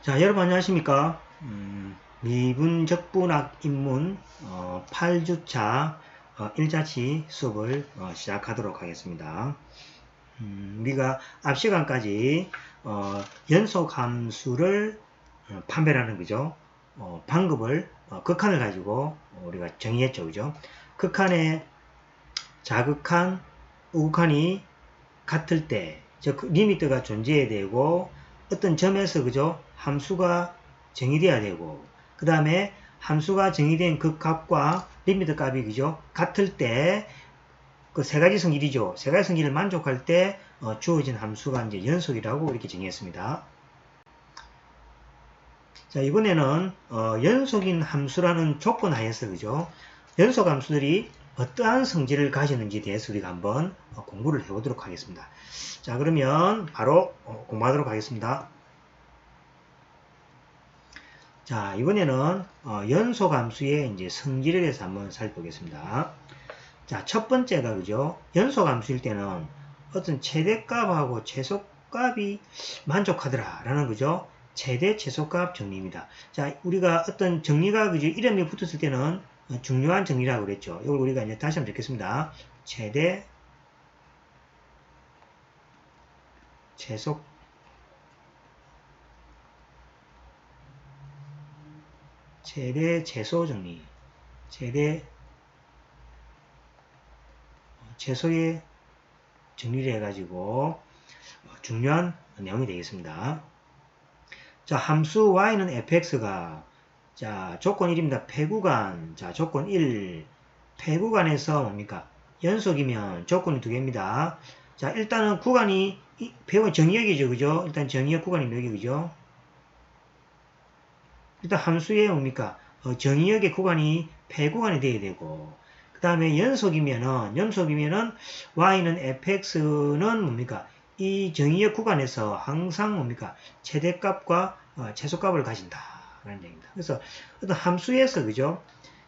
자, 여러분 안녕하십니까? 미분적분학 입문 8주차 1자치 수업을 시작하도록 하겠습니다. 우리가 앞 시간까지 연속함수를 판별하는 거죠. 방법을 극한을 가지고 우리가 정의했죠, 그죠? 극한의 자극한, 우극한이 같을 때, 즉 리미트가 존재해야 되고 어떤 점에서 그죠 함수가 정의돼야 되고 그 다음에 함수가 정의된 그 값과 리미트 값이 그죠 같을 때 그 세 가지 성질이죠. 세 가지 성질을 만족할 때 주어진 함수가 이제 연속이라고 이렇게 정의했습니다. 자, 이번에는 연속인 함수라는 조건 하에서 그죠 연속 함수들이 어떠한 성질을 가지는지에 대해서 우리가 한번 공부를 해보도록 하겠습니다. 자, 그러면 바로 공부하도록 하겠습니다. 자, 이번에는 연속함수의 이제 성질에 대해서 한번 살펴보겠습니다. 자, 첫 번째가 그죠? 연속함수일 때는 어떤 최대값하고 최소값이 만족하더라라는 거죠. 최대 최소값 정리입니다. 자, 우리가 어떤 정리가 그죠? 이름이 붙었을 때는 중요한 정리라고 그랬죠. 이걸 우리가 이제 다시 한번 적겠습니다. 최대 최소 최대 최소 정리. 최대 최소의 정리를 해가지고 중요한 내용이 되겠습니다. 자, 함수 y는 fx가 자 조건 1입니다. 폐구간 자 조건 1 폐구간에서 뭡니까? 연속이면 조건이 두 개입니다. 자, 일단은 구간이 배우 정의역이죠, 그죠? 일단 정의역 구간이 몇 개, 그죠? 일단 함수의 뭡니까? 정의역의 구간이 폐구간이 돼야 되고 그 다음에 연속이면은 y는 fx는 뭡니까? 이 정의역 구간에서 항상 뭡니까? 최대값과 최소값을 가진다. 라는 얘기입니다. 그래서 어떤 함수에서 그죠?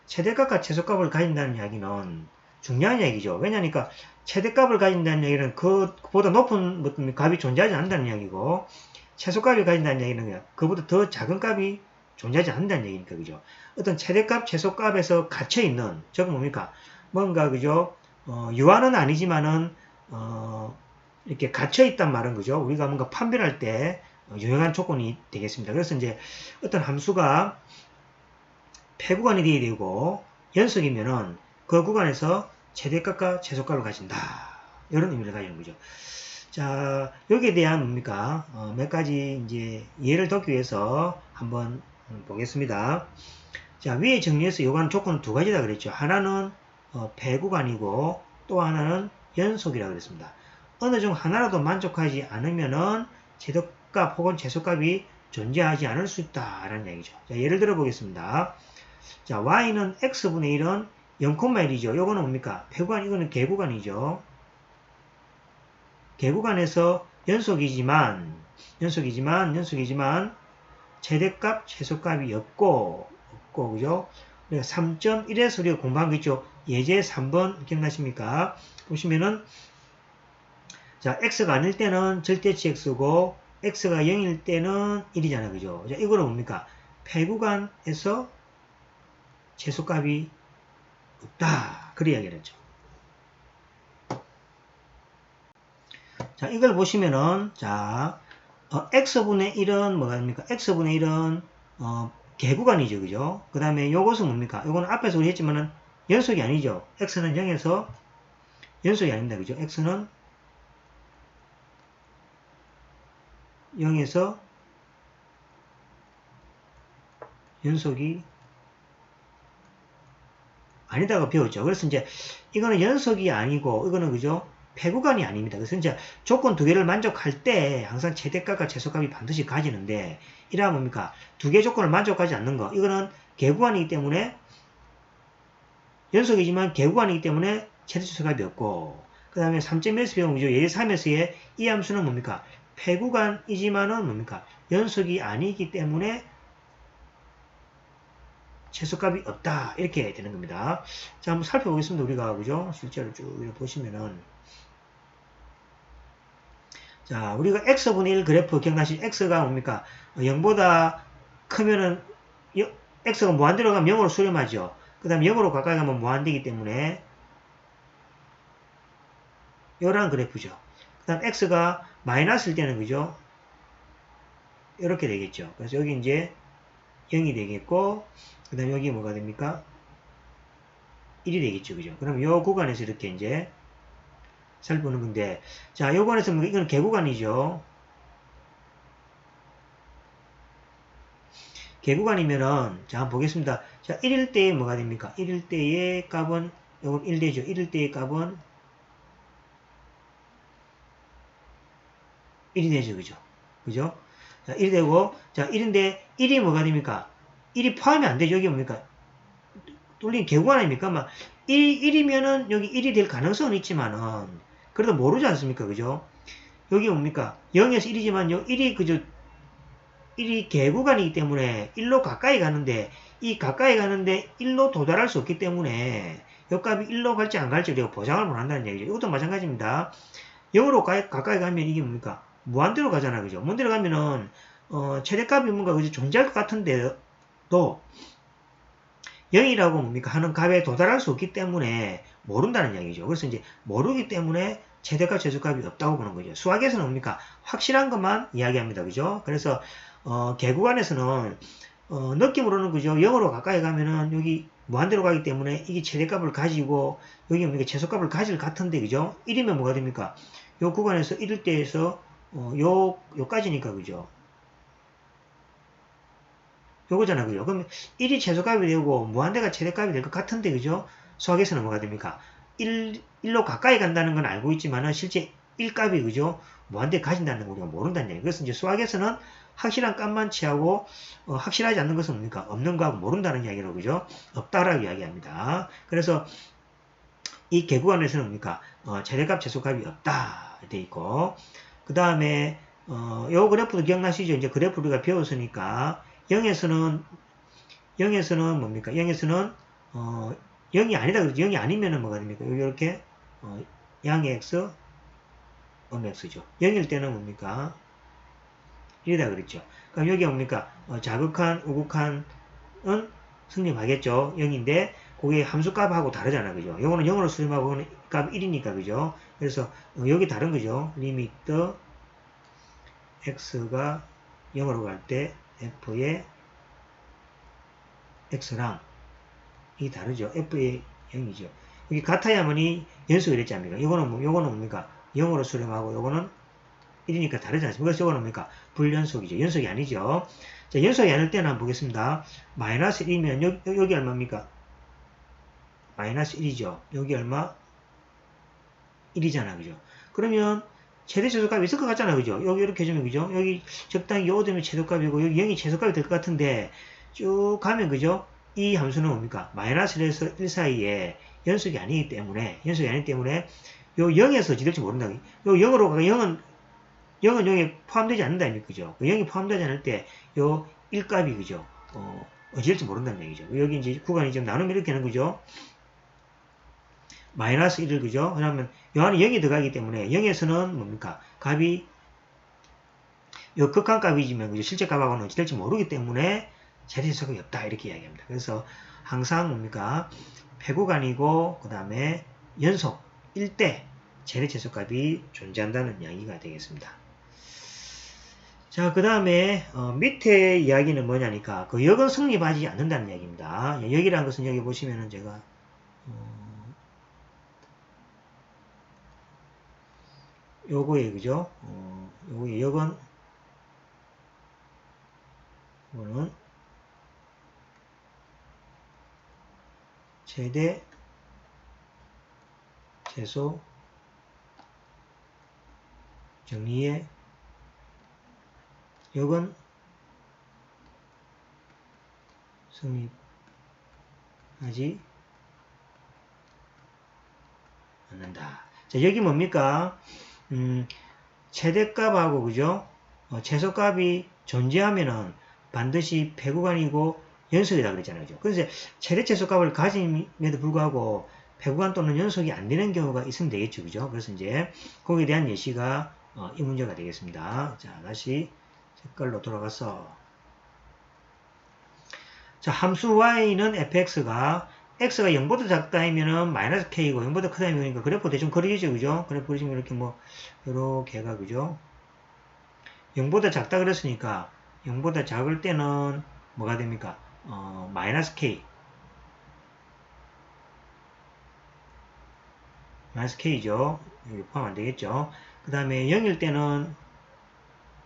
최대값과 최소값을 가진다는 이야기는 중요한 얘기죠. 왜냐니까 최대값을 가진다는 얘기는 그보다 높은 어떤 값이 존재하지 않는다는 이야기고 최소값을 가진다는 얘기는 그보다 더 작은 값이 존재하지 않는다는 얘기니까 그죠. 어떤 최대값, 최소값에서 갇혀 있는 저건 뭡니까? 뭔가 그죠. 유한은 아니지만은 이렇게 갇혀 있단 말은 그죠. 우리가 뭔가 판별할 때 유용한 조건이 되겠습니다. 그래서 이제 어떤 함수가 폐구간이 되어야 되고 연속이면은 그 구간에서 최대값과 최소값을 가진다. 이런 의미를 가지는 거죠. 자, 여기에 대한 뭡니까? 몇 가지 이제 예를 들기 위해서 한번 보겠습니다. 자, 위에 정리해서 요구하는 조건은 두 가지다 그랬죠. 하나는 폐구간이고 또 하나는 연속이라고 그랬습니다. 어느 중 하나라도 만족하지 않으면은 최대값 혹은 최소값이 존재하지 않을 수 있다라는 얘기죠. 자, 예를 들어 보겠습니다. 자, y는 x분의 1은 0,1이죠. 요거는 뭡니까? 폐구간, 이거는 개구간이죠. 개구간에서 연속이지만 최대값, 최소값이 없고, 그죠? 우리가 3.1에서 우리가 공부한 거 있죠? 예제 3번 기억나십니까? 보시면은, 자, x가 아닐 때는 절대치 x고, x가 0일 때는 1이잖아요. 그죠? 자, 이거는 뭡니까? 폐구간에서 최소값이 없다. 그래 이야기를 했죠. 자, 이걸 보시면은, 자, x분의 1은 뭐가 됩니까? x분의 1은, 개구간이죠. 그죠? 그 다음에 요것은 뭡니까? 요거는 앞에서 우리 했지만은 연속이 아니죠. x는 0에서 연속이 아닙니다. 그죠? x는 0에서 연속이 아니다고 배웠죠. 그래서 이제 이거는 연속이 아니고 이거는 그죠? 폐구간이 아닙니다. 그래서 이제 조건 두 개를 만족할 때 항상 최대값과 최소값이 반드시 가지는데 이러면 뭡니까? 두 개 조건을 만족하지 않는 거. 이거는 개구간이기 때문에 연속이지만 개구간이기 때문에 최대 최소값이 없고 그 다음에 3.1에서 배운 거죠. 예제 3에서의 이 함수는 뭡니까? 폐구간이지만은 뭡니까? 연속이 아니기 때문에 최소값이 없다. 이렇게 되는 겁니다. 자, 한번 살펴보겠습니다. 우리가, 그죠? 실제로 쭉 보시면은. 자, 우리가 x분의 1 그래프 기억나시죠? x가 뭡니까? 0보다 크면은 x가 무한대로 가면 0으로 수렴하죠. 그 다음에 0으로 가까이 가면 무한대이기 때문에 이런 그래프죠. 그 다음 x가 마이너스일 때는 그죠? 이렇게 되겠죠. 그래서 여기 이제 0이 되겠고 그 다음에 여기 뭐가 됩니까? 1이 되겠죠. 그죠? 그럼 요 구간에서 이렇게 이제 살펴보는 건데 자, 요 구간에서 뭐 이건 개구간이죠. 개구간이면은 자, 한번 보겠습니다. 자, 1일 때에 뭐가 됩니까? 1일 때의 값은 요건 1 되죠. 1일 때의 값은 1이 되죠. 그죠? 그죠? 자, 1이 되고 자, 1인데 1이 뭐가 됩니까? 1이 포함이 안 되죠. 여기 뭡니까? 뚫린 개구간 아닙니까? 막 1이면은 여기 1이 될 가능성은 있지만은 그래도 모르지 않습니까? 그죠? 여기 뭡니까? 0에서 1이지만 요 1이 그저 1이 개구간이기 때문에 1로 가까이 가는데 이 가까이 가는데 1로 도달할 수 없기 때문에 요 값이 1로 갈지 안 갈지 우리가 보장을 못 한다는 얘기죠. 이것도 마찬가지입니다. 0으로 가까이 가면 이게 뭡니까? 무한대로 가잖아. 그죠? 무한대로 가면은 최대값이 뭔가 그죠? 존재할 것 같은데도 0이라고 뭡니까? 하는 값에 도달할 수 없기 때문에 모른다는 이야기죠. 그래서 이제 모르기 때문에 최대값, 최소값이 없다고 보는 거죠. 수학에서는 뭡니까? 확실한 것만 이야기합니다. 그죠? 그래서 개구간에서는 느낌으로는 그죠? 0으로 가까이 가면은 여기 무한대로 가기 때문에 이게 최대값을 가지고 여기 뭡니까? 최소값을 가질 같은데 그죠? 1이면 뭐가 됩니까? 요 구간에서 1일 때에서 요까지니까 그죠? 요거잖아, 그죠? 그럼 1이 최소값이 되고 무한대가 최대값이 될 것 같은데, 그죠? 수학에서는 뭐가 됩니까? 1로 가까이 간다는 건 알고 있지만은 실제 1값이, 그죠? 무한대 가진다는 걸 우리가 모른다는 얘기. 그래서 이제 수학에서는 확실한 값만 취하고, 확실하지 않는 것은 뭡니까? 없는 거하고 모른다는 이야기로, 그죠? 없다라고 이야기합니다. 그래서 이 개구간에서는 뭡니까? 최대값, 최소값이 없다. 돼 있고, 그 다음에, 요 그래프도 기억나시죠? 이제 그래프 우리가 배웠으니까, 0에서는 뭡니까? 0에서는 0이 아니다. 그러죠. 0이 아니면은 뭐가 됩니까? 여기 이렇게 양의 x, x죠. 0일 때는 뭡니까? 1이다 그랬죠. 그럼 여기 뭡니까? 자극한, 우극한은 승립하겠죠. 0인데 그게 함수값하고 다르잖아. 그죠? 요거는 0으로 수렴하고 그거는 값 1이니까 그죠? 그래서 여기 다른 거죠. 리미트 x가 0으로 갈 때 f의 x랑 이 다르죠. f의 0이죠. 여기 같아야만이 연속이 됐지 않습니까? 요거는 뭡니까? 0으로 수렴하고 요거는 1이니까 다르지 않습니까? 그래서 요거는 뭡니까? 불연속이죠. 연속이 아니죠. 자, 연속이 아닐 때는 한번 보겠습니다. 마이너스 1이면 여기 얼마입니까? 마이너스 1이죠. 여기 얼마? 1이잖아. 그죠? 그러면 최대 최소값이 있을 것 같잖아. 그죠? 여기 이렇게 해주면 그죠? 여기 적당히 요 되면 최소값이고 여기 0이 최소값이 될 것 같은데 쭉 가면 그죠? 이 함수는 뭡니까? 마이너스 1에서 1 사이에 연속이 아니기 때문에 요 0에서 어찌 될지 모른다. 요 0으로 가면 0은 0에 포함되지 않는다. 그죠? 0이 포함되지 않을 때 요 1값이 그죠? 어찌 될지 모른다는 얘기죠. 여기 이제 구간이 좀 나누면 이렇게 하는 거죠. 마이너스 1을 그죠? 왜냐하면 요 안에 0이 들어가기 때문에 0에서는 뭡니까? 값이 요 극한값이지만 그죠? 실제 값하고는 어찌 될지 모르기 때문에 최대 최소값이 없다 이렇게 이야기합니다. 그래서 항상 뭡니까? 배구간이고 그 다음에 연속일 때 최대 최소값이 존재한다는 이야기가 되겠습니다. 자, 그 다음에 밑에 이야기는 뭐냐니까 그 역은 성립하지 않는다는 이야기입니다. 역이라는 것은 여기 보시면은 제가 요거에 그죠? 요거의 역은 이거는 최대 최소 정리의 역은 성립하지 않는다. 자, 여기 뭡니까? 최대값하고 그죠? 최소값이 존재하면은 반드시 배구간이고 연속이다 그랬잖아요. 그죠? 그래서 최대 최소값을 가짐에도 불구하고 배구간 또는 연속이 안 되는 경우가 있으면 되겠죠. 그죠? 그래서 이제 거기에 대한 예시가 이 문제가 되겠습니다. 자, 다시 색깔로 돌아가서 자, 함수 y는 fx가 x가 0보다 작다이면은 마이너스 k고 0보다 크다이면 그래프 대충 그리죠, 그죠? 그래프 그리시면 이렇게 뭐 요렇게 가 그죠? 0보다 작다 그랬으니까 0보다 작을 때는 뭐가 됩니까? 마이너스 k 마이너스 k죠. 여기 포함 안 되겠죠. 그 다음에 0일 때는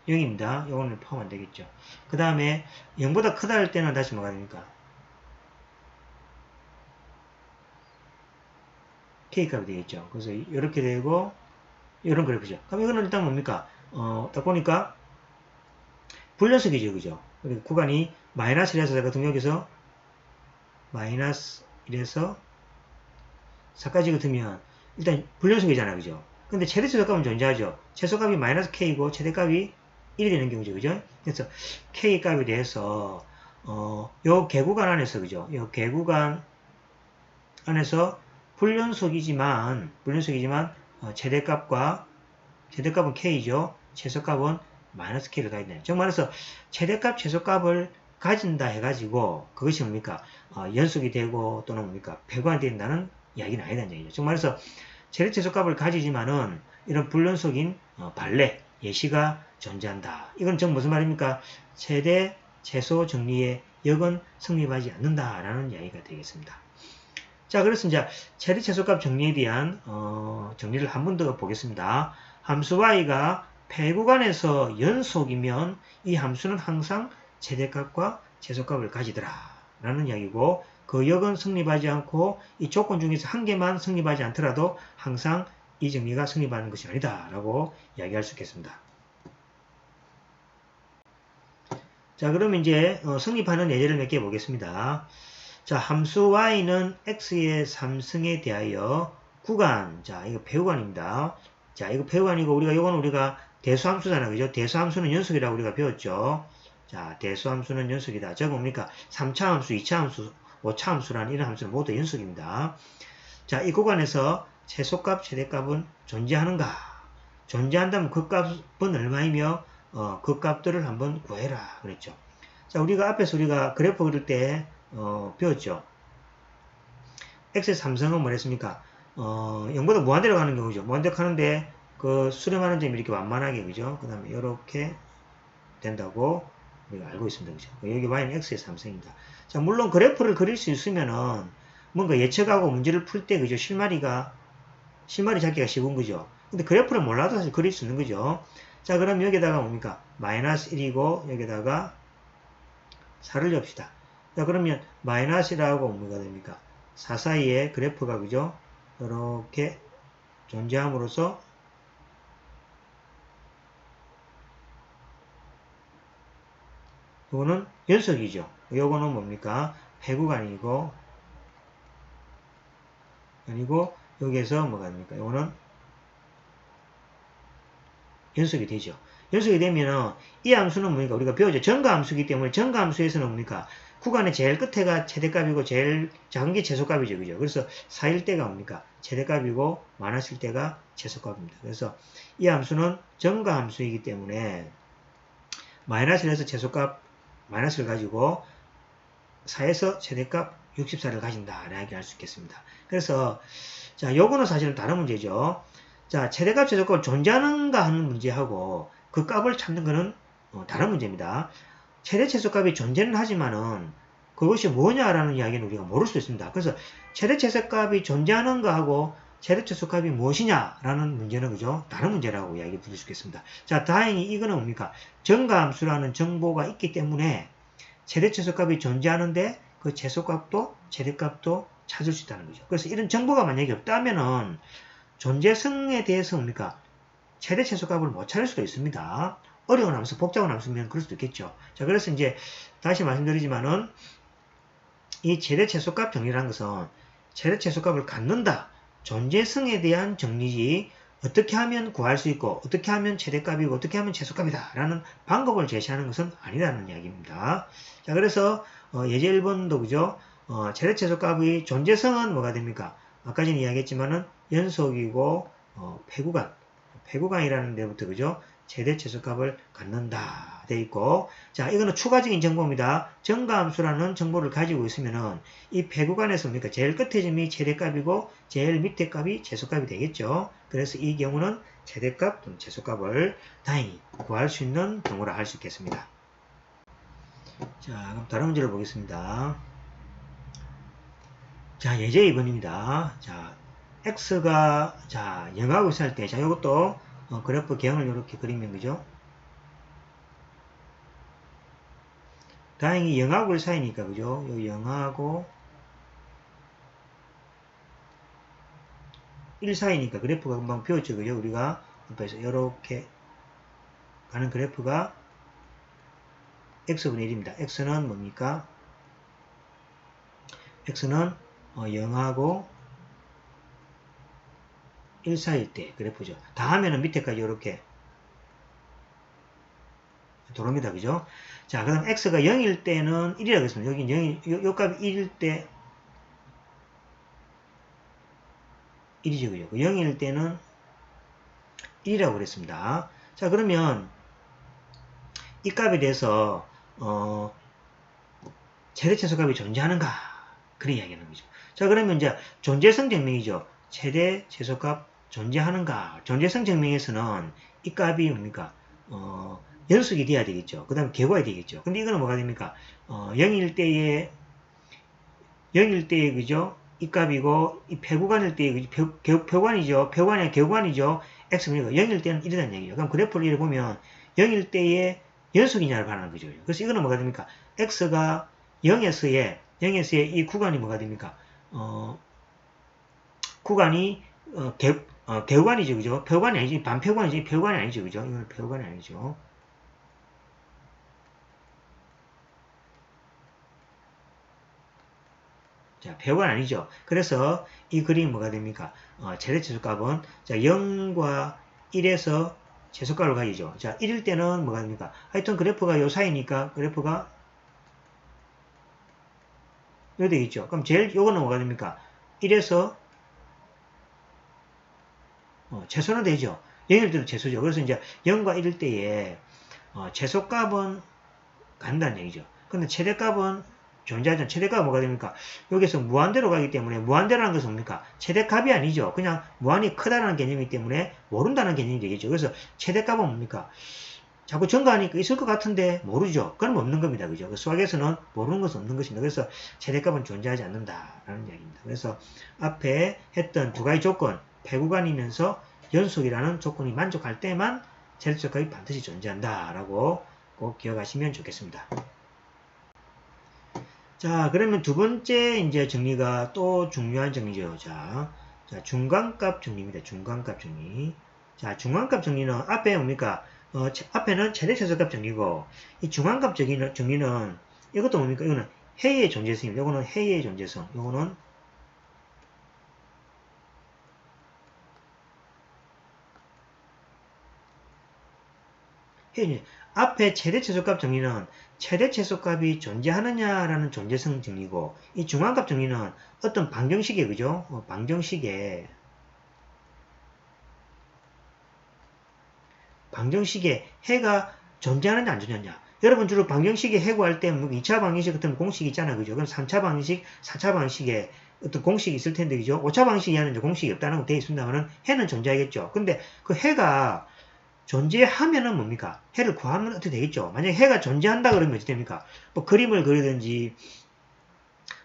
0입니다. 요거는 포함 안 되겠죠. 그 다음에 0보다 크다 할 때는 다시 뭐가 됩니까? K값이 되겠죠. 그래서 이렇게 되고 이런 그래프죠. 그럼 이거는 일단 뭡니까? 딱 보니까 불연속이죠. 그죠? 그리고 구간이 마이너스 1에서 제가 여기서 마이너스 1에서 4까지 같으면 일단 불연속이잖아요. 그죠? 근데 최대 최소값은 존재하죠. 최소값이 마이너스 K고 최대값이 1이 되는 경우죠. 그죠? 그래서 K값에 대해서 요 개구간 안에서 그죠? 요 개구간 안에서 불연속이지만 최대값은 K죠. 최소값은 마이너스 K를 가야 되네요. 즉 말해서 최대값, 최소값을 가진다 해가지고 그것이 뭡니까? 연속이 되고 또는 뭡니까? 배관이 된다는 이야기는 아니다는 얘기죠. 즉 말해서 최대, 최소값을 가지지만은 이런 불연속인 발레, 예시가 존재한다. 이건 즉 무슨 말입니까? 최대, 최소 정리의 역은 성립하지 않는다라는 이야기가 되겠습니다. 자, 그래서 이제 최대 최소값 정리에 대한 정리를 한 번 더 보겠습니다. 함수 y가 폐구간에서 연속이면 이 함수는 항상 최대값과 최소값을 가지더라 라는 이야기고 그 역은 성립하지 않고 이 조건 중에서 한 개만 성립하지 않더라도 항상 이 정리가 성립하는 것이 아니다 라고 이야기할 수 있겠습니다. 자, 그러면 이제 성립하는 예제를 몇 개 보겠습니다. 자, 함수 y는 x의 3승에 대하여 구간, 자, 이거 배우관입니다. 자, 이거 배우관이고, 이건 우리가 대수함수잖아. 그죠? 대수함수는 연속이라고 우리가 배웠죠. 자, 대수함수는 연속이다. 저거 뭡니까? 3차 함수, 2차 함수, 5차 함수라는 이런 함수는 모두 연속입니다. 자, 이 구간에서 최소값, 최대값은 존재하는가? 존재한다면 그 값은 얼마이며, 그 값들을 한번 구해라. 그랬죠. 자, 앞에서 우리가 그래프 그릴 때, 배웠죠. x의 3승은 뭐랬습니까? 0보다 무한대로 가는 경우죠. 무한대로 가는데 그 수렴하는 점이 이렇게 완만하게 그죠? 그 다음에 이렇게 된다고 우리가 알고 있습니다. 그죠? 여기 y는 x의 3승입니다. 자, 물론 그래프를 그릴 수 있으면은 뭔가 예측하고 문제를 풀 때 그죠? 실마리 잡기가 쉬운 거죠. 근데 그래프를 몰라도 사실 그릴 수 있는 거죠. 자, 그럼 여기다가 뭡니까? 마이너스 1이고 여기다가 4를 엽시다. 자, 그러면 마이너스라고 뭐가 됩니까? 4 사이에 그래프가 그죠? 이렇게 존재함으로써 이거는 연속이죠. 요거는 뭡니까? 배구간이고 아니고 여기에서 뭐가 됩니까? 요거는 연속이 되죠. 연속이 되면은 이 함수는 뭡니까? 우리가 배우죠. 정가함수이기 때문에 정가함수에서는 뭡니까? 구간의 제일 끝에가 최대값이고 제일 작은 게 최소값이죠. 그죠? 그래서 4일 때가 뭡니까? 최대값이고 많았을 때가 최소값입니다. 그래서 이 함수는 정가함수이기 때문에 마이너스를 해서 최소값 마이너스를 가지고 4에서 최대값 64를 가진다. 이렇게 할 수 있겠습니다. 그래서 자, 요거는 사실은 다른 문제죠. 자, 최대값, 최소값을 존재하는가 하는 문제하고 그 값을 찾는 것은 다른 문제입니다. 최대, 최소값이 존재는 하지만은 그것이 뭐냐라는 이야기는 우리가 모를 수 있습니다. 그래서 최대, 최소값이 존재하는가 하고 최대, 최소값이 무엇이냐라는 문제는 그죠? 다른 문제라고 이야기 드릴 수 있겠습니다. 자, 다행히 이거는 뭡니까? 정가함수라는 정보가 있기 때문에 최대, 최소값이 존재하는데 그 최소값도 최대값도 찾을 수 있다는 거죠. 그래서 이런 정보가 만약에 없다면은 존재성에 대해서 뭡니까? 최대 최소값을 못 찾을 수도 있습니다. 어려운 함수, 복잡한 함수면 그럴 수도 있겠죠. 자, 그래서 이제 다시 말씀드리지만은 이 최대 최소값 정리라는 것은 최대 최소값을 갖는다. 존재성에 대한 정리지 어떻게 하면 구할 수 있고 어떻게 하면 최대값이고 어떻게 하면 최소값이다 라는 방법을 제시하는 것은 아니라는 이야기입니다. 자, 그래서 예제 1번도 그죠? 최대 최소값의 존재성은 뭐가 됩니까? 아까 전에 이야기했지만은 연속이고 폐구간 배구간이라는 데부터 그죠? 최대 최소값을 갖는다 돼 있고, 자 이거는 추가적인 정보입니다. 정가함수라는 정보를 가지고 있으면은 이 배구간에서 뭡니까? 제일 끝에 점이 최대값이고 제일 밑에 값이 최소값이 되겠죠. 그래서 이 경우는 최대값 또는 최소값을 다행히 구할 수 있는 경우라 할 수 있겠습니다. 자 그럼 다른 문제를 보겠습니다. 자 예제 2번입니다. 자 x가 자 0하고 있을 때, 자 이것도 그래프 개형을 이렇게 그리면 그죠? 다행히 0하고 1 사이니까 그죠? 요 0하고 1 사이니까 그래프가 금방 비웠죠 그죠? 우리가 앞에서 이렇게 가는 그래프가 x분의 1입니다. x는 뭡니까? x는 0하고 1 사이일 때 그래프죠. 다 하면은 밑에까지 이렇게 들어옵니다. 그죠? 자, 그 다음 x가 0일 때는 1이라고 했습니다. 여기 0이, 요 값이 1일 때 1이죠. 그죠? 0일 때는 1이라고 그랬습니다. 자, 그러면 이 값에 대해서 최대 최소값이 존재하는가? 그런 이야기하는 거죠. 자, 그러면 이제 존재성 증명이죠. 최대 최소값 존재하는가? 존재성 증명에서는 이 값이 뭡니까? 연속이 돼야 되겠죠. 그 다음에 객관이 되겠죠. 근데 이거는 뭐가 됩니까? 0일 때에 그죠? 이 값이고 이 배구간일 때에 표관이죠. 표관이 아니라 객관이죠. x분이고 0일 때는 1이라는 얘기죠. 그럼 그래프를 이렇게 보면 0일 때에 연속이냐를 말하는 거죠. 그래서 이거는 뭐가 됩니까? x가 0에서의 이 구간이 뭐가 됩니까? 구간이 객관이죠. 그죠? 표관이 아니지. 반표관이지. 표관이 아니죠. 그죠? 이건 표관이 아니죠. 자, 표관 아니죠. 그래서 이 그림이 뭐가 됩니까? 최대 최소값은 자, 0과 1에서 최소값을 가지죠. 자, 1일 때는 뭐가 됩니까? 하여튼 그래프가 요 사이니까 그래프가 요 되겠죠. 그럼 제일 요거는 뭐가 됩니까? 1에서 최소는 되죠. 0일 때도 최소죠. 그래서 이제 0과 1일 때에 최소값은 간다는 얘기죠. 근데 최대값은 존재하지 않죠. 최대값은 뭐가 됩니까? 여기서 무한대로 가기 때문에, 무한대라는 것은 뭡니까? 최대값이 아니죠. 그냥 무한히 크다라는 개념이기 때문에 모른다는 개념이 되겠죠. 그래서 최대값은 뭡니까? 자꾸 증가하니까 있을 것 같은데 모르죠. 그럼 없는 겁니다. 그죠? 수학에서는 모르는 것은 없는 것입니다. 그래서 최대값은 존재하지 않는다라는 이야기입니다. 그래서 앞에 했던 두 가지 조건, 배구간이면서 연속이라는 조건이 만족할 때만 최대값이 반드시 존재한다라고 꼭 기억하시면 좋겠습니다. 자, 그러면 두 번째 이제 정리가 또 중요한 정리죠. 자, 중간값 정리입니다. 중간값 정리. 자, 중간값 정리는 앞에 뭡니까? 앞에는 최대 최소값 정리고, 이 중간값 정리는 이것도 뭡니까? 이거는 해의 존재성입니다. 이거는 해의 존재성. 이거는 해의 앞에 최대 최소값 정리는 최대 최소값이 존재하느냐라는 존재성 정리고, 이 중간값 정리는 어떤 방정식에 그죠? 방정식에 해가 존재하느냐 안 존재하느냐. 여러분 주로 방정식에 해구할 때 2차 방정식 같은 공식이 있잖아요. 그죠? 그럼 3차 방정식, 4차 방정식에 어떤 공식이 있을 텐데 그죠? 5차 방정식에는 공식이 없다는 거 되어 있습니다만은 해는 존재하겠죠. 근데 그 해가 존재하면은 뭡니까? 해를 구하면 어떻게 되겠죠? 만약에 해가 존재한다 그러면 어떻게 됩니까? 뭐 그림을 그리든지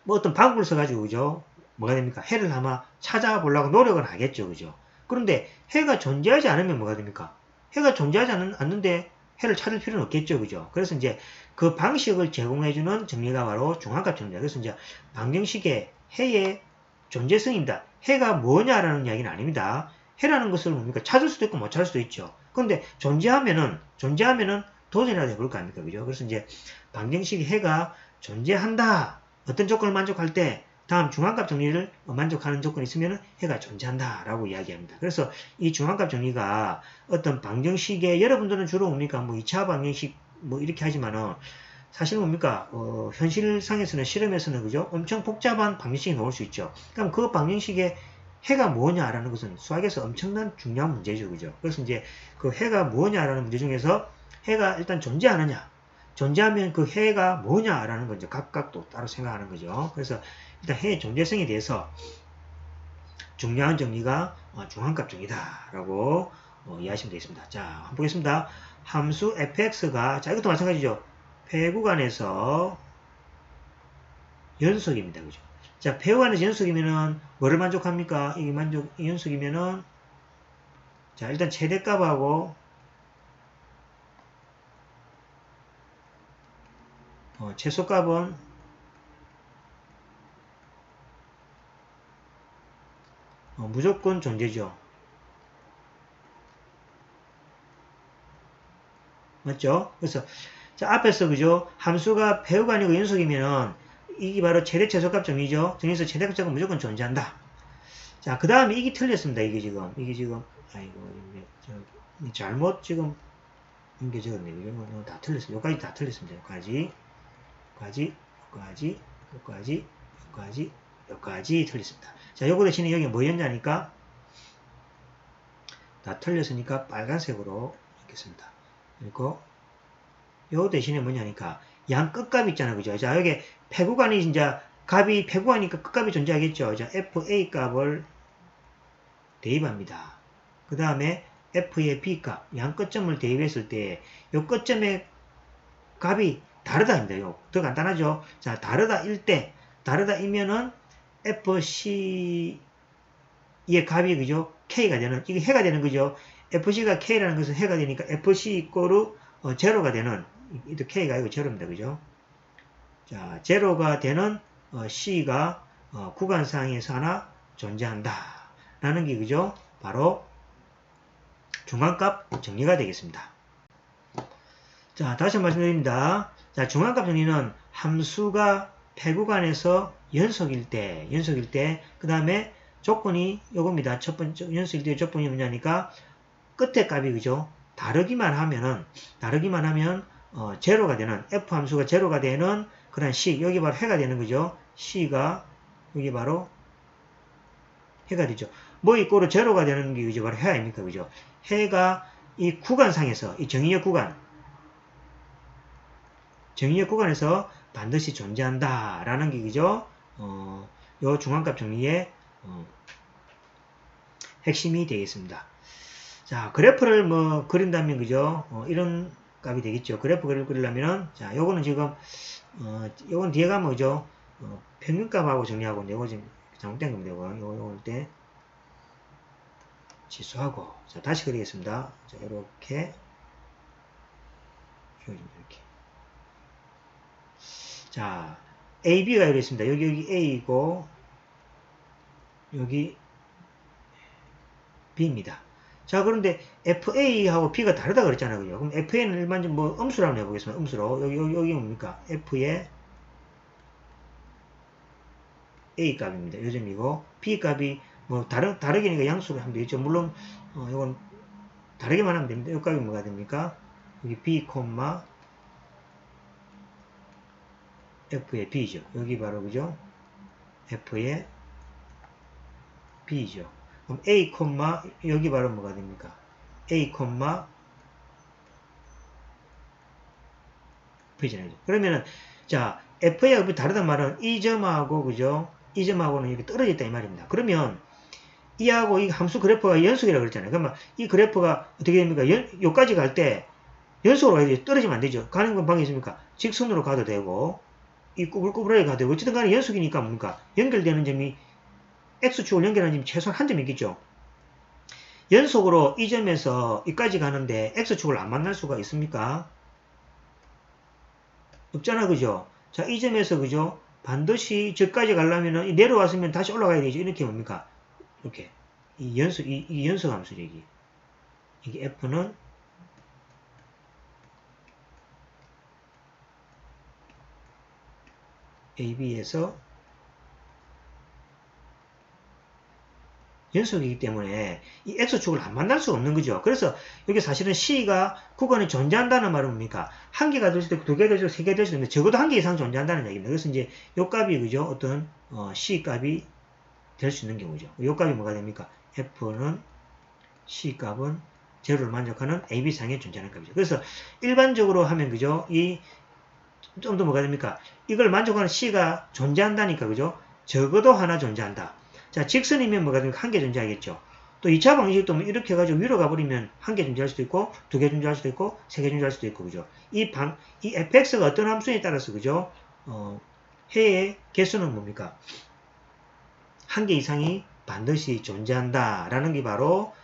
뭐 어떤 방법을 써가지고 그죠? 뭐가 됩니까? 해를 아마 찾아보려고 노력을 하겠죠. 그죠? 그런데 해가 존재하지 않으면 뭐가 됩니까? 해가 존재하지 않는데 해를 찾을 필요는 없겠죠. 그죠? 그래서 이제 그 방식을 제공해주는 정리가 바로 중간값 정리입니다. 그래서 이제 방정식의 해의 존재성입니다. 해가 뭐냐라는 이야기는 아닙니다. 해라는 것을 뭡니까? 찾을 수도 있고 못 찾을 수도 있죠. 근데 존재하면은 도전이라도 해볼 거 아닙니까? 그죠? 그래서 이제 방정식의 해가 존재한다. 어떤 조건을 만족할 때 다음 중간값 정리를 만족하는 조건이 있으면 해가 존재한다라고 이야기합니다. 그래서 이 중간값 정리가 어떤 방정식에 여러분들은 주로 뭡니까? 뭐 2차 방정식 뭐 이렇게 하지만은 사실 뭡니까? 현실상에서는 실험에서는 그죠? 엄청 복잡한 방정식이 나올 수 있죠. 그럼 그 방정식의 해가 뭐냐라는 것은 수학에서 엄청난 중요한 문제죠. 그죠? 그래서 이제 그 해가 뭐냐라는 문제 중에서 해가 일단 존재하느냐, 존재하면 그 해가 뭐냐라는 걸 이제 각각 또 따로 생각하는 거죠. 그래서 일단 해의 존재성에 대해서 중요한 정리가 중앙값 정리다라고 이해하시면 되겠습니다. 자, 한번 보겠습니다. 함수 fx가, 자, 이것도 마찬가지죠. 폐구간에서 연속입니다. 그죠? 자, 폐구간에서 연속이면은 뭐를 만족합니까? 이 연속이면은, 자, 일단 최대값하고 최소값은 무조건 존재죠. 맞죠? 그래서 자, 앞에서 그죠? 함수가 배우가 아니고 연속이면은 이게 바로 최대 최소값 정의죠. 정의에서 최대값 정은 무조건 존재한다. 자, 그 다음에 이게 틀렸습니다. 이게 지금 아이고 잘못 지금 이게 적었네요. 이런 거는 다 틀렸습니다. 여기까지 다 틀렸습니다. 여기까지 틀렸습니다. 자, 요거 대신에 여기 뭐였냐니까 다 틀렸으니까 빨간색으로 넣겠습니다. 그리고 요 대신에 뭐냐니까 양 끝값 있잖아요. 그죠? 자, 여기 폐구간이 진짜 값이 폐구하니까 끝값이 존재하겠죠. 자, FA 값을 대입합니다. 그 다음에 F의 B값, 양 끝점을 대입했을 때 요 끝점의 값이 다르다입니다. 더 간단하죠? 자, 다르다일 때, 다르다이면은 FC의 값이 그죠? K가 되는, 이게 해가 되는 거죠? FC가 K라는 것은 해가 되니까 FC 이꼬르 제로가 되는, 이 K가 아니고 제로입니다. 그죠? 자, 제로가 되는 C가 구간상에서 하나 존재한다. 라는 게 그죠? 바로 중간값 정리가 되겠습니다. 자, 다시 말씀드립니다. 자, 중간값 정리는 함수가 폐구간에서 연속일 때, 그 다음에 조건이 요겁니다. 첫 번째, 연속일 때 조건이 뭐냐니까, 끝에 값이, 그죠? 다르기만 하면, 제로가 되는, F 함수가 제로가 되는, 그 다음 C, 여기 바로 해가 되는 거죠? C가, 여기 바로 해가 되죠. 뭐 이꼬로 제로가 되는 게, 그죠? 바로 해 아닙니까? 그죠? 해가 이 구간상에서, 이 정의역 구간에서 반드시 존재한다라는 게 그죠? 요 중간값 정리의 핵심이 되겠습니다. 자, 그래프를 뭐 그린다면 그죠? 이런 값이 되겠죠. 그래프를 그리려면은 자, 요거는 지금 요건 뒤에 가면 그죠? 평균값하고 정리하고 있는데 요거 지금 잘못된 겁니다. 요거 때 취소하고 자, 다시 그리겠습니다. 자, 이렇게 이렇게 자, AB가 이렇게 있습니다. 여기 A이고, 여기 B입니다. 자, 그런데 FA하고 B가 다르다 그랬잖아요. 그죠? 그럼 FA는 일반적으로 뭐 음수로 한번 해보겠습니다. 음수로. 여기 뭡니까? F의 A 값입니다. 요 점이고, B 값이 뭐 다르게니까 양수로 하면 되겠죠. 물론, 이건 다르게만 하면 됩니다. 요 값이 뭐가 됩니까? 여기 B, F의 B죠. 여기 바로 그죠? F의 B죠. 그럼 A, 여기 바로 뭐가 됩니까? A, V잖아요. 그러면은, 자, F의 값이 다르단 말은 이 점하고, 그죠? 이 점하고는 이렇게 떨어져 있다 이 말입니다. 그러면, 이하고 이 함수 그래프가 연속이라고 그랬잖아요. 그러면 이 그래프가 어떻게 됩니까? 요까지 갈 때, 연속으로 가야 되죠. 떨어지면 안 되죠. 가는 건 방이 있습니까? 직선으로 가도 되고, 이 꾸불꾸불하게 가도 되고, 어쨌든 간에 연속이니까 뭡니까? 연결되는 점이, X축을 연결하는 점이 최소한 한 점 있겠죠. 연속으로 이 점에서 이까지 가는데 X축을 안 만날 수가 있습니까? 없잖아, 그죠? 자, 이 점에서, 그죠? 반드시 저까지 가려면 내려왔으면 다시 올라가야 되죠. 이렇게 뭡니까? 이렇게. 이 연속 함수죠, 이게 F는 AB에서 연속이기 때문에 이 X축을 안 만날 수가 없는 거죠. 그래서 여기 사실은 C가 구간에 존재한다는 말은 뭡니까? 한 개가 될 수도 있고, 두 개 될 수도 있고, 세 개 될 수도 있는데 적어도 한 개 이상 존재한다는 얘기입니다. 그래서 이제 요 값이 그죠? 어떤 C 값이 될 수 있는 경우죠. 이 값이 뭐가 됩니까? F는 C 값은 제로를 만족하는 AB상에 존재하는 값이죠. 그래서 일반적으로 하면 그죠? 이 좀 더 뭐가 됩니까? 이걸 만족하는 C가 존재한다니까 그죠? 적어도 하나 존재한다. 자, 직선이면 뭐가 됩니까? 한 개 존재하겠죠. 또 2차 방식도 뭐 이렇게 해가지고 위로 가버리면 한 개 존재할 수도 있고, 두 개 존재할 수도 있고, 세 개 존재할 수도 있고, 그죠? 이 fx가 어떤 함수에 따라서, 그죠? 해의 개수는 뭡니까? 한 개 이상이 반드시 존재한다라는 게 바로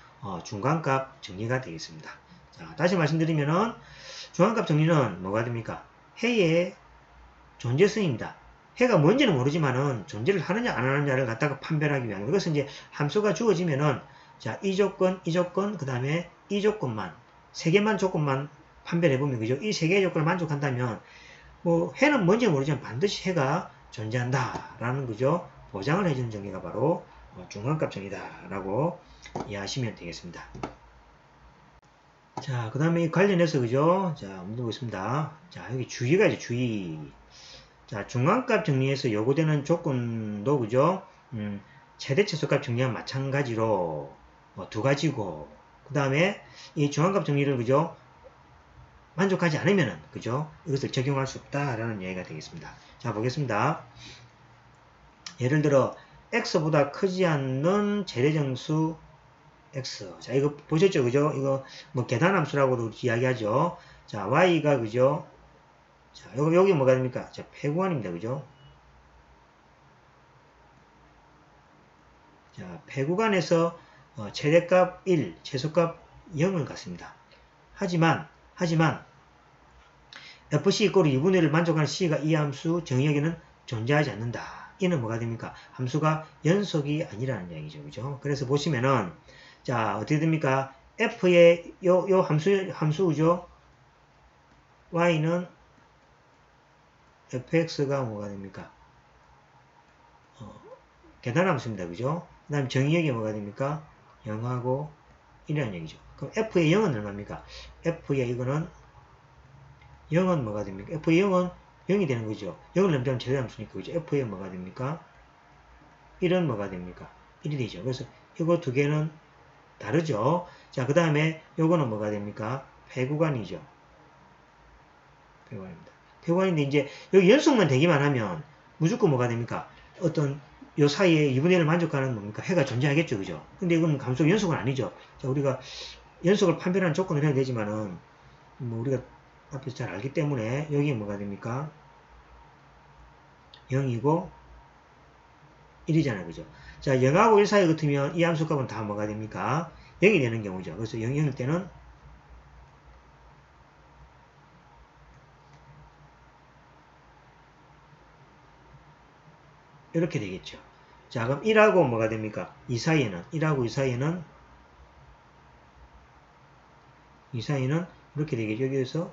중간값 정리가 되겠습니다. 자, 다시 말씀드리면은 중간값 정리는 뭐가 됩니까? 해의 존재성입니다. 해가 뭔지는 모르지만은 존재를 하느냐 안 하느냐를 갖다가 판별하기 위한 그것은 이제 함수가 주어지면은 자, 이 조건, 그 다음에 이 조건만 세 개만 조건만 판별해 보면 그죠? 이 세 개의 조건을 만족한다면 뭐 해는 뭔지 모르지만 반드시 해가 존재한다라는 거죠. 보장을 해주는 정의가 바로 중간값 정의다라고 이해하시면 되겠습니다. 자, 그 다음에 관련해서 그죠? 자, 한번 보겠습니다. 자, 여기 주의가 이제 주의. 자, 중간값 정리에서 요구되는 조건도 그죠? 최대 최소값 정리와 마찬가지로 두 가지고 그 다음에 이 중간값 정리를 그죠? 만족하지 않으면은 그죠? 이것을 적용할 수 없다라는 얘기가 되겠습니다. 자, 보겠습니다. 예를 들어 x보다 크지 않는 최대정수 x. 자, 이거 보셨죠? 그죠? 이거 뭐 계산함수라고도 이야기하죠. 자, y가 그죠? 자, 여기 뭐가 됩니까? 자, 폐구간입니다. 그죠? 자, 폐구간에서 최대값 1, 최소값 0을 갖습니다. 하지만 fc 이꼴 2분의 1을 만족하는 c가 이 함수 정의역에는 존재하지 않는다. 이는 뭐가 됩니까? 함수가 연속이 아니라는 이야기죠. 그죠? 그래서 보시면은 자, 어떻게 됩니까? f의 요 함수죠. y는 fx가 뭐가 됩니까? 계산함수입니다. 그죠? 그 다음에 정의역이 뭐가 됩니까? 0하고 1이라는 얘기죠. 그럼 f의 0은 얼마입니까? f의 이거는 0은 뭐가 됩니까? f의 0은 0이 되는 거죠. 0을 넘자면 최대함수니까 그죠? f의 뭐가 됩니까? 1은 뭐가 됩니까? 1이 되죠. 그래서 이거 두 개는 다르죠. 자, 그 다음에 요거는 뭐가 됩니까? 폐구간이죠. 폐구간입니다. 폐구간인데 이제 여기 연속만 되기만 하면 무조건 뭐가 됩니까? 어떤 요 사이에 2분의 1을 만족하는 뭡니까? 해가 존재하겠죠. 그죠? 근데 이건 감속 연속은 아니죠. 자, 우리가 연속을 판별하는 조건을 해야 되지만은 뭐 우리가 앞에서 잘 알기 때문에 여기 뭐가 됩니까? 0이고 1이잖아요. 그죠? 자, 0하고 1 사이 같으면 이 함수값은 다 뭐가 됩니까? 0이 되는 경우죠. 그래서 0일 때는 이렇게 되겠죠. 자, 그럼 1하고 뭐가 됩니까? 1하고 2 사이에는 이렇게 되겠죠. 여기에서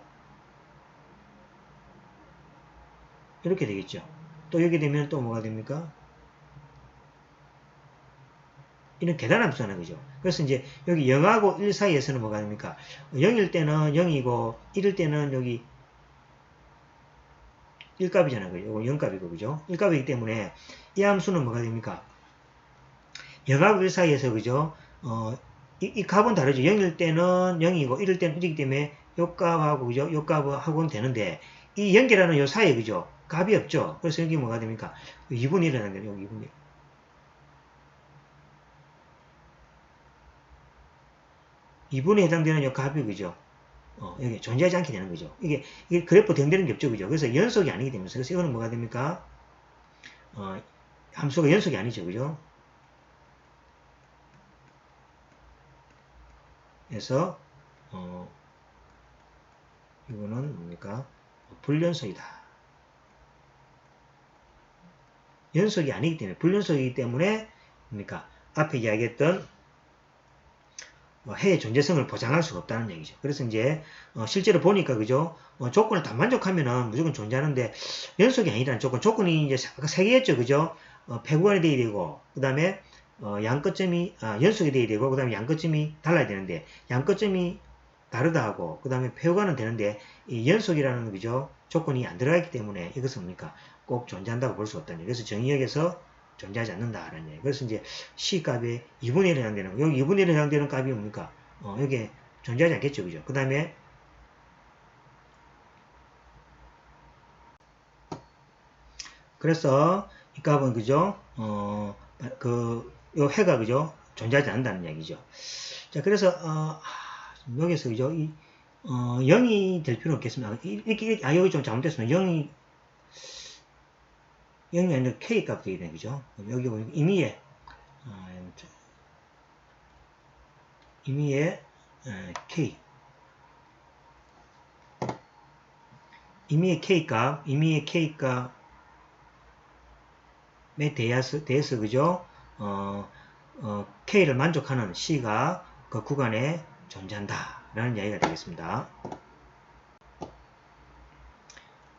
이렇게 되겠죠. 또 여기 되면 또 뭐가 됩니까? 이런 계산함수잖아요. 그죠? 그래서 이제 여기 0하고 1 사이에서는 뭐가 됩니까? 0일 때는 0이고 1일 때는 여기 1값이잖아요. 그죠? 0값이고, 그죠? 1값이기 때문에 이 함수는 뭐가 됩니까? 0하고 1 사이에서, 그죠? 이 값은 다르죠. 0일 때는 0이고 1일 때는 1이기 때문에 요 값하고, 그죠? 요 값하고는 되는데 이 연결하는 요 사이에, 그죠? 값이 없죠. 그래서 여기 뭐가 됩니까? 2분의 1이라는 거예요. 여기 2분의 1. 2분에 해당되는 요 값이, 그죠? 여기 존재하지 않게 되는 거죠. 이게 그래프 대응되는 게 없죠. 그죠? 그래서 연속이 아니기 때문에. 그래서 이거는 뭐가 됩니까? 함수가 연속이 아니죠. 그죠? 그래서, 이거는 뭡니까? 불연속이다. 연속이 아니기 때문에, 불연속이기 때문에, 뭡니까? 앞에 이야기했던 해의 존재성을 보장할 수가 없다는 얘기죠. 그래서 이제 실제로 보니까 그죠? 조건을 다 만족하면은 무조건 존재하는데 연속이 아니라는 조건이 이제 아까 세 개였죠, 그죠? 폐구간이 돼야 되고 그 다음에 양끝점이 연속이 돼야 되고 그 다음에 양끝점이 달라야 되는데 양끝점이 다르다 하고 그 다음에 폐구간은 되는데 이 연속이라는 그죠? 조건이 안 들어가기 때문에 이것은 뭡니까? 꼭 존재한다고 볼 수 없다는 얘기. 그래서 정의역에서 존재하지 않는다라는 얘기. 그래서 이제 C 값의 2분의 1에 해당되는 거. 여기 2분의 1에 해당되는 값이 뭡니까? 여기에 존재하지 않겠죠. 그죠? 그 다음에 그래서 이 값은 그죠? 요 해가 그죠? 존재하지 않는다는 얘기죠. 자, 그래서 여기서 그죠? 0이 될 필요는 없겠습니다. 이렇게 여기 좀 잘못됐습니다. 0이 아니라 K 값 되겠네, 그죠? 여기 보니까 임의의 K 임의의 K 값에 대해서 그죠? K를 만족하는 C가 그 구간에 존재한다 라는 이야기가 되겠습니다.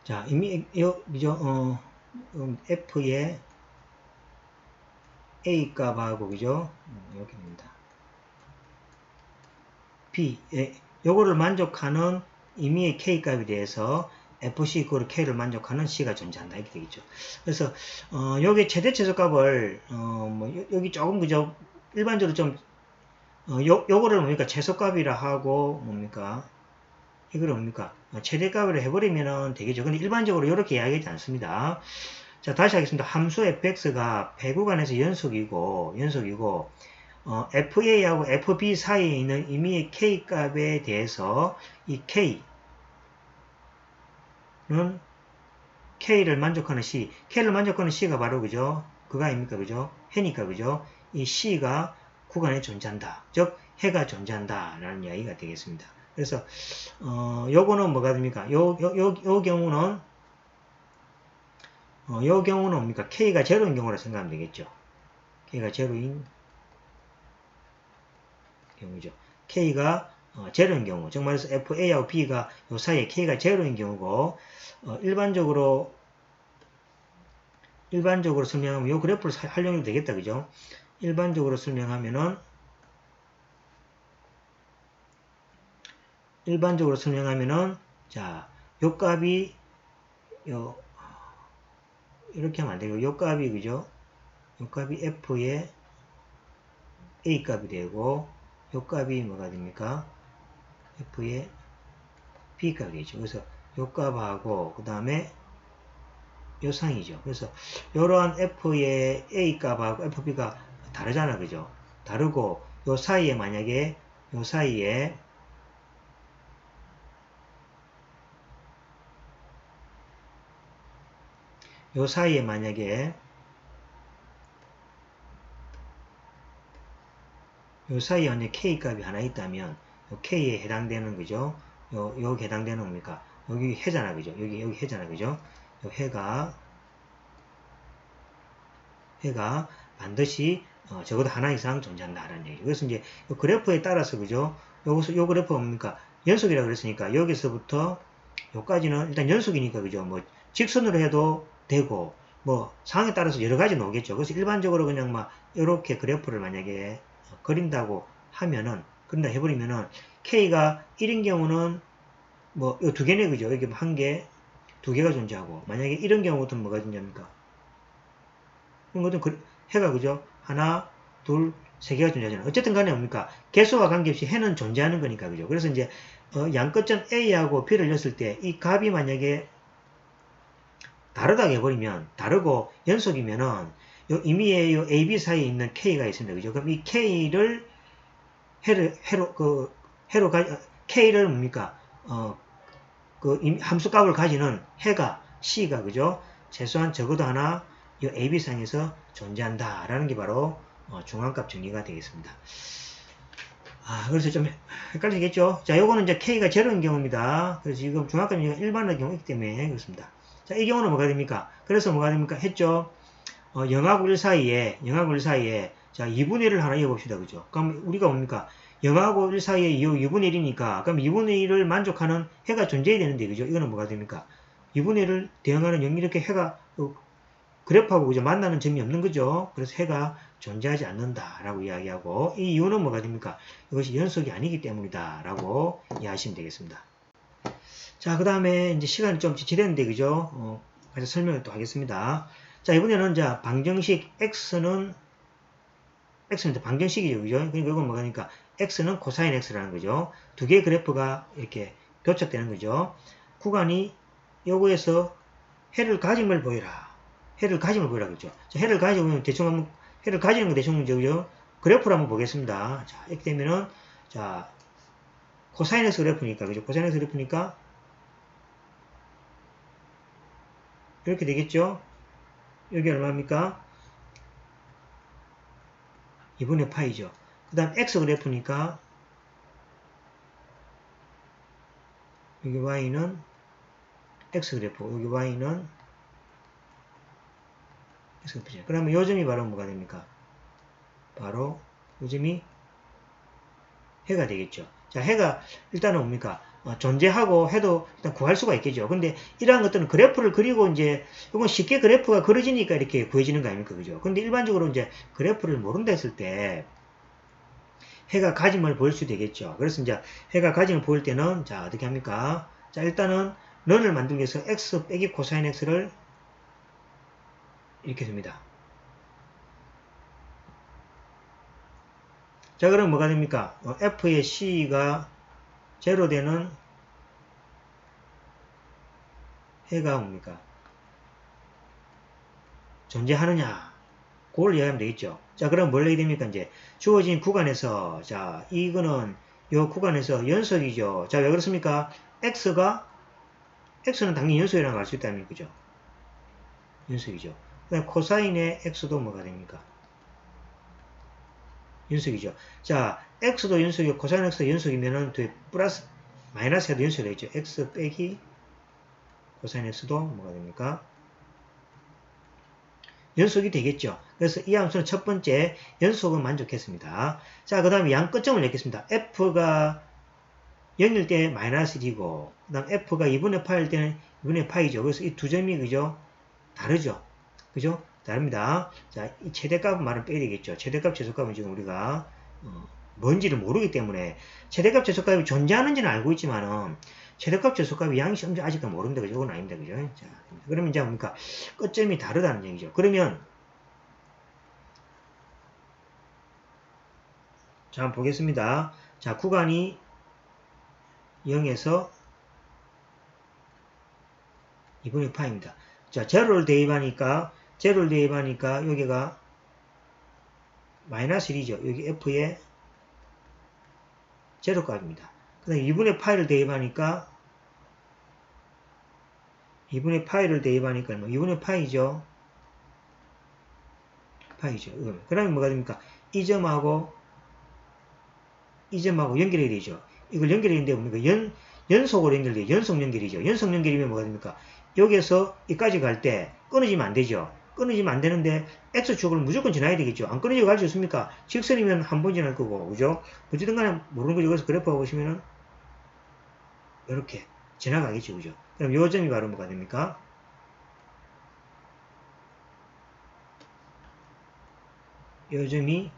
자, 그죠? F의 A 값하고 그죠? 이렇게 됩니다. B 요거를 만족하는 임의의 K 값에 대해서 FC 그걸 K를 만족하는 C가 존재한다 이렇게 되겠죠. 그래서 여기 최대 최소 값을 여기 조금 그죠? 일반적으로 좀 요거를 뭡니까? 최소값이라 하고 뭡니까? 이거를 뭡니까? 최대값으로 해버리면 되겠죠. 근데 일반적으로 이렇게 이야기하지 않습니다. 자, 다시 하겠습니다. 함수 fx가 배구간에서 연속이고 fa하고 fb 사이에 있는 임의의 k 값에 대해서 이 k를 만족하는 k를 만족하는 c가 바로 그죠? 그가 아닙니까? 그죠? 해니까 그죠? 이 c가 구간에 존재한다. 즉 해가 존재한다 라는 이야기가 되겠습니다. 그래서 요거는 뭐가 됩니까? 요 경우는 뭡니까? K가 제로인 경우라 생각하면 되겠죠. K가 제로인 경우죠. K가 제로인 경우. 즉 말해서 FA하고 B가 요 사이에 K가 제로인 경우고, 일반적으로 설명하면 요 그래프를 활용해도 되겠다. 그죠? 일반적으로 설명하면은, 자, 요 값이, 이렇게 하면 안 되고, 요 값이, 그죠? 요 값이 F의 A 값이 되고, 요 값이 뭐가 됩니까? F의 B 값이 되죠. 그래서 요 값하고, 그 다음에 요 상이죠. 그래서 요러한 F의 A 값하고 FB가 다르잖아. 그죠? 다르고, 요 사이에 만약에, 요 사이에 만약에 K 값이 하나 있다면 요 K에 해당되는 그죠? 요 해당되는 뭡니까? 여기 해잖아. 그죠? 여기 해잖아. 그죠? 요 해가 반드시 적어도 하나 이상 존재한다라는 얘기죠. 그래서 이제 요 그래프에 따라서 그죠? 요 그래프가 뭡니까? 연속이라고 그랬으니까 여기서부터 요까지는 일단 연속이니까 그죠? 뭐 직선으로 해도 되고 뭐 상황에 따라서 여러 가지 나오겠죠. 그래서 일반적으로 그냥 막 이렇게 그래프를 만약에 그린다 해버리면은 K가 1인 경우는 뭐 요 두 개네 그죠? 여기 한 개, 두 개가 존재하고 만약에 이런 경우부터는 뭐가 존재합니까? 이런 것도 해가 그죠? 하나, 둘, 세 개가 존재하잖아요. 어쨌든 간에 뭡니까? 개수와 관계없이 해는 존재하는 거니까 그죠? 그래서 이제 양끝점 A하고 B를 였을 때 이 값이 만약에 다르다고 해버리면 다르고 연속이면은 요 임의의 요 AB 사이에 있는 K가 있습니다. 그죠? 그럼 이 K를 K를 뭡니까? 함수값을 가지는 해가 C가 그죠? 최소한 적어도 하나 이 AB상에서 존재한다라는 게 바로 중앙값 정리가 되겠습니다. 그래서 좀 헷갈리겠죠? 자, 요거는 이제 K가 제로인 경우입니다. 그래서 지금 중앙값 정리가 일반의 경우이기 때문에 그렇습니다. 자, 이 경우는 뭐가 됩니까? 그래서 뭐가 됩니까? 했죠? 0하고 1 사이에, 자, 2분의 1을 하나 이어봅시다. 그죠? 그럼 우리가 뭡니까? 0하고 1 사이에 2분의 1이니까, 그럼 2분의 1을 만족하는 해가 존재해야 되는데, 그죠? 이거는 뭐가 됩니까? 2분의 1을 대응하는 0 이렇게 해가, 그래프하고 그죠? 만나는 점이 없는 거죠? 그래서 해가 존재하지 않는다라고 이야기하고, 이 이유는 뭐가 됩니까? 이것이 연속이 아니기 때문이다라고 이해하시면 되겠습니다. 자, 그 다음에 이제 시간이 좀 지났는데, 그죠? 그래서 설명을 또 하겠습니다. 자, 이번에는 자, 방정식 x는 이제 방정식이죠. 그죠? 그러니까 이건 뭐가니까 x는 코사인 x라는 거죠. 두 개의 그래프가 이렇게 교착되는 거죠. 구간이 요거에서 해를 가짐을 보여라. 해를 가짐을 보여라. 그죠? 자, 해를 가지면 대충 한번, 해를 가지는 거 대충 저죠? 그래프를 한번 보겠습니다. 자, 이렇게 되면은, 자, 코사인 x 그래프니까, 그죠? 코사인 x 그래프니까, 이렇게 되겠죠? 여기 얼마입니까? 2분의 파이죠. 그 다음 x 그래프니까, 여기 y는 x 그래프, 여기 y는 x 그래프죠. 그러면 요점이 바로 뭐가 됩니까? 바로 요점이 해가 되겠죠. 자, 해가 일단은 뭡니까? 존재하고 해도 일단 구할 수가 있겠죠. 근데 이러한 것들은 그래프를 그리고 이제 이건 쉽게 그래프가 그려지니까 이렇게 구해지는 거 아닙니까? 그죠? 근데 일반적으로 이제 그래프를 모른다 했을 때 해가 가짐을 보일 수 되겠죠. 그래서 이제 해가 가짐을 보일 때는 자, 어떻게 합니까? 자, 일단은 런을 만들기 위해서 x 빼기 코사인 x를 이렇게 줍니다. 자, 그럼 뭐가 됩니까? f의 c가 제로 되는 해가 뭡니까? 존재하느냐? 그걸 이해하면 되겠죠. 자, 그럼 뭘 해야 됩니까? 이제 주어진 구간에서, 자, 이거는 요 구간에서 연속이죠. 자, 왜 그렇습니까? x는 당연히 연속이라는 걸 알 수 있다는 거죠. 연속이죠. 그 다음 코사인의 x도 뭐가 됩니까? 연속이죠. 자, x도 연속이고 코사인 x도 연속이면은 뒤에 플러스, 마이너스 해도 연속이 되겠죠. x 빼기 코사인 x도 뭐가 됩니까? 연속이 되겠죠. 그래서 이 함수는 첫 번째 연속은 만족했습니다. 자, 그 다음에 양 끝점을 냈겠습니다. f가 0일 때 마이너스 1이고, 그 다음 f가 2분의 파일 때는 2분의 파이죠. 그래서 이 두 점이 그죠? 다르죠. 그죠? 다릅니다. 자, 이 최대값 말은 빼야 되겠죠. 최대값, 최소값은 지금 우리가 뭔지를 모르기 때문에 최대값, 최소값이 존재하는지는 알고 있지만은 최대값, 최소값이 양식 엄청 아직도 모른다. 그죠? 그건 아닙니다. 그죠? 자, 그러면 이제 뭡니까? 끝점이 다르다는 얘기죠. 그러면 자, 한번 보겠습니다. 자, 구간이 0에서 2분의 파입니다. 자, 제로를 대입하니까 여기가 마이너스 1이죠. 여기 f의 제로값입니다. 그 다음에 2분의 파이를 대입하니까 2분의 파이죠. 파이죠. 그러면 뭐가 됩니까? 이 점하고 연결해야 되죠. 이걸 연결했는데 뭡니까? 연속으로 연결돼요. 연속 연결이죠. 연속 연결이면 뭐가 됩니까? 여기에서 여기까지 갈 때 끊어지면 안 되죠. 끊어지면 안 되는데 X축을 무조건 지나야 되겠죠. 안 끊어지고 갈 수 있습니까? 직선이면 한 번 지날 거고, 그죠? 어쨌든 간에 모르는 거죠. 그래서 그래프 보시면은 이렇게 지나가겠죠. 그죠? 그럼 요 점이 바로 뭐가 됩니까? 요 점이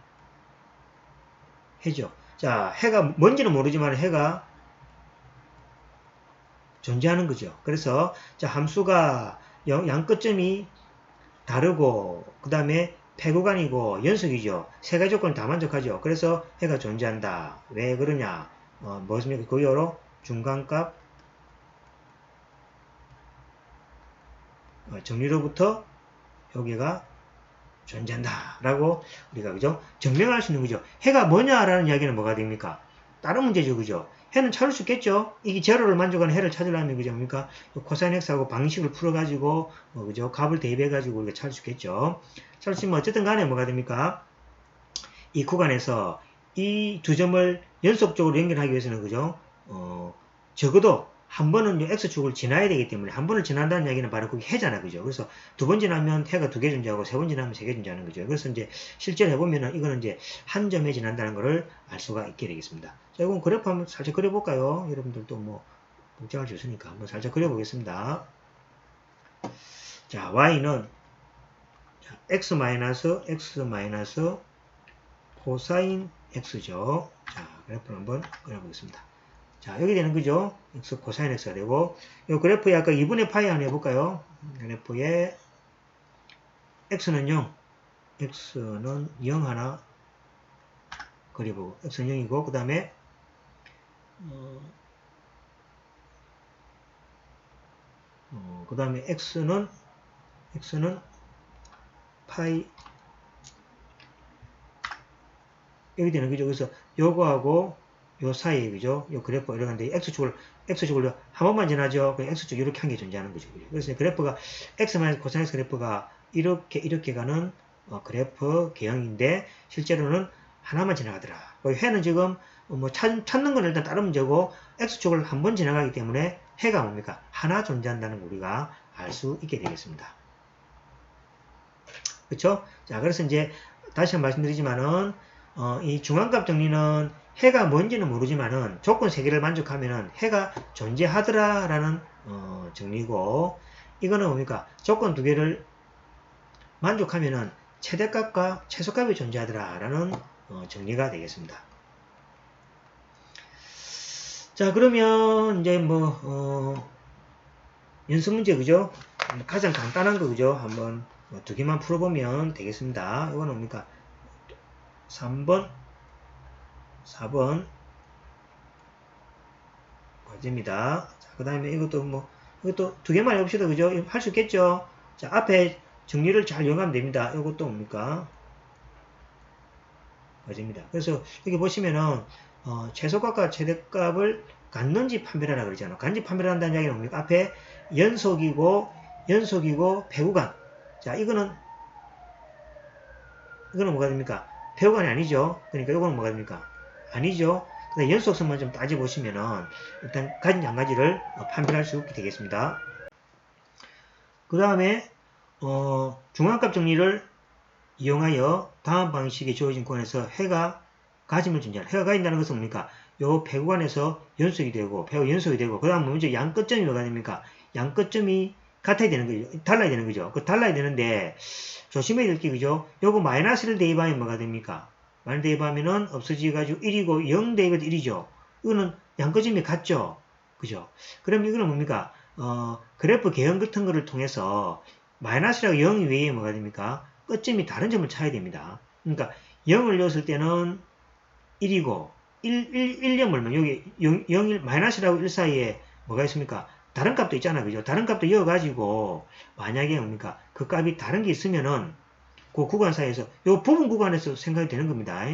해죠. 자, 해가 뭔지는 모르지만 해가 존재하는 거죠. 그래서 자, 함수가 양 끝점이 다르고 그 다음에 폐구간이고 연속이죠. 세 가지 조건을 다 만족하죠. 그래서 해가 존재한다. 왜 그러냐? 뭐습니까? 그거로 중간값 정리로부터 여기가 존재한다. 라고 우리가 그죠? 증명할 수 있는 거죠. 해가 뭐냐라는 이야기는 뭐가 됩니까? 다른 문제죠. 그죠? 해는 찾을 수 있겠죠? 이게 제로를 만족하는 해를 찾으려면 그죠? 뭡니까? 코사인 x하고 방식을 풀어가지고 그죠? 값을 대입해가지고 우리가 찾을 수 있겠죠? 찾을 수 있으면 어쨌든 간에 뭐가 됩니까? 이 구간에서 이 두 점을 연속적으로 연결하기 위해서는 그죠? 적어도 한 번은 x축을 지나야 되기 때문에 한 번을 지난다는 이야기는 바로 그게 해잖아. 그죠? 그래서 두 번 지나면 해가 두 개 존재하고 세 번 지나면 세 개 존재하는 거죠. 그래서 이제 실제로 해보면은 이거는 이제 한 점에 지난다는 것을 알 수가 있게 되겠습니다. 자, 이건 그래프 한번 살짝 그려볼까요? 여러분들도 뭐 복잡할 수 있으니까 한번 살짝 그려보겠습니다. 자, y는 x 코사인 x죠. 자, 그래프를 한번 그려보겠습니다. 자, 여기 되는 거죠. x 코사인 x가 되고, 이 그래프에 아까 2분의 파이 한번 해볼까요? 그래프에 x는 0, x는 0 하나 그려보고, x는 0이고, 그 다음에 그 다음에 x는 파이 여기 되는 거죠. 그래서 요거하고 요 사이에 그죠? 요 그래프가 이러는데 x축을 한 번만 지나죠. 그냥 x축 이렇게 한 개 존재하는 거죠. 그래서 그래프가 x-코사인스 그래프가 이렇게 가는 그래프 개형인데 실제로는 하나만 지나가더라. 해는 지금 뭐 찾는 건 일단 다른 문제고 x축을 한 번 지나가기 때문에 해가 뭡니까? 하나 존재한다는 거 우리가 알 수 있게 되겠습니다. 그렇죠? 자, 그래서 이제 다시 한번 말씀드리지만은 이 중앙값 정리는 해가 뭔지는 모르지만은 조건 3개를 만족하면은 해가 존재하더라라는 정리고, 이거는 뭡니까? 조건 2개를 만족하면은 최대값과 최소값이 존재하더라라는 정리가 되겠습니다. 자, 그러면 이제 뭐 연습 문제 그죠? 가장 간단한 거 그죠? 한번 2개만 풀어보면 되겠습니다. 이거는 뭡니까? 3번, 4번 과제입니다. 자, 그 다음에 이것도 2개만 해봅시다. 그죠? 할 수 있겠죠? 자, 앞에 정리를 잘 이용하면 됩니다. 이것도 뭡니까? 과제입니다. 그래서 여기 보시면은, 최소값과 최대값을 갖는지 판별하라 그러잖아요. 간지 판별한다는 이야기는 뭡니까? 앞에 연속이고 배구간. 자, 이거는 뭐가 됩니까? 배우관이 아니죠. 그러니까 이거는 뭐가 됩니까? 아니죠. 근데 연속성만 좀 따져보시면은 일단 가진 양가지를 판별할 수 있게 되겠습니다. 그 다음에 중앙값 정리를 이용하여 다음 방식에 주어진 권에서 해가 가짐을 존재하는, 해가 가진다는 것은 뭡니까? 요 배구관에서 연속이 되고 배우 연속이 되고 그 다음 먼저 양끝점이 뭐가 됩니까? 양끝점이 같아야 되는 거죠. 달라야 되는 거죠. 그 달라야 되는데 조심해야 될 게 그죠? 요거 마이너스를 대입하면 뭐가 됩니까? 마이너스 대입하면은 없어지가지고 1이고 0 대입해도 1이죠. 이거는 양끝점이 같죠? 그죠? 그럼 이거는 뭡니까? 그래프 개형 같은 거를 통해서 마이너스라고 0 외에 뭐가 됩니까? 끝점이 다른 점을 찾아야 됩니다. 그러니까 0을 넣었을 때는 1이고 1점 얼마 여기 0, 마이너스라고 1 사이에 뭐가 있습니까? 다른 값도 있잖아. 그죠? 다른 값도 이어가지고 만약에 뭡니까? 그 값이 다른 게 있으면은 그 구간 사이에서 요 부분 구간에서 생각이 되는 겁니다.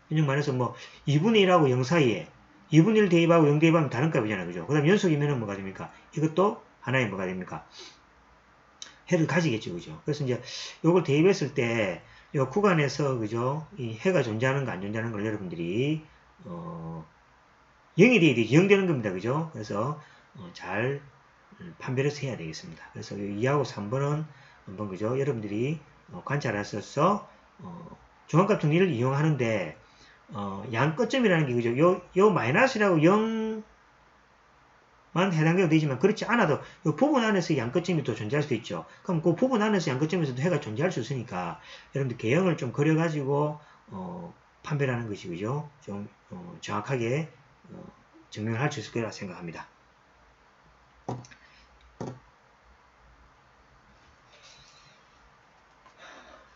인용 말해서 뭐 2분의 1하고 0 사이에 2분의 1 대입하고 0 대입하면 다른 값이잖아요. 그죠? 그 다음 연속이면은 뭐가 됩니까? 이것도 하나의 뭐가 됩니까? 해를 가지겠죠. 그죠? 그래서 이제 요걸 대입했을 때 요 구간에서 그죠? 이 해가 존재하는가 안 존재하는 걸 여러분들이 0이 돼야 되지. 0 되는 겁니다. 그죠? 그래서 잘 판별해서 해야 되겠습니다. 그래서 2하고 3번은 한번 그죠? 여러분들이 관찰하셔서 중앙값 정리를 이용하는데 양 끝점이라는 게 그죠? 요 마이너스라고 0만 해당되어도 되지만 그렇지 않아도 이 부분 안에서 양끝점이 또 존재할 수 있죠. 그럼 그 부분 안에서 양끝점에서도 해가 존재할 수 있으니까 여러분들 개형을 좀 그려가지고 판별하는 것이 그죠? 좀 정확하게 증명을 할 수 있을 거라 생각합니다.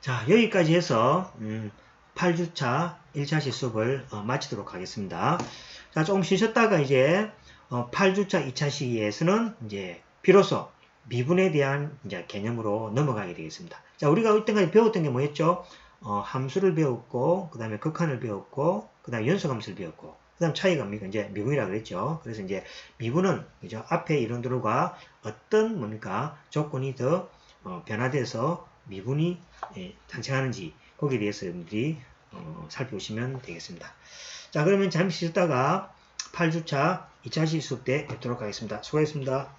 자, 여기까지 해서 8주차 1차 시수업을 마치도록 하겠습니다. 자, 조금 쉬셨다가 이제 8주차 2차 시에서는 이제 비로소 미분에 대한 이제 개념으로 넘어가게 되겠습니다. 자, 우리가 이때까지 배웠던 게 뭐였죠? 함수를 배웠고, 그 다음에 극한을 배웠고, 그 다음에 연속함수를 배웠고, 그 다음 차이가 뭡니까? 이제 미분이라고 그랬죠. 그래서 이제 미분은, 그죠? 앞에 이론들과 어떤 뭡니까? 조건이 더 변화돼서 미분이 탄생하는지, 거기에 대해서 여러분들이 살펴보시면 되겠습니다. 자, 그러면 잠시 쉬었다가 8주차 2차 시수업 때 뵙도록 하겠습니다. 수고하셨습니다.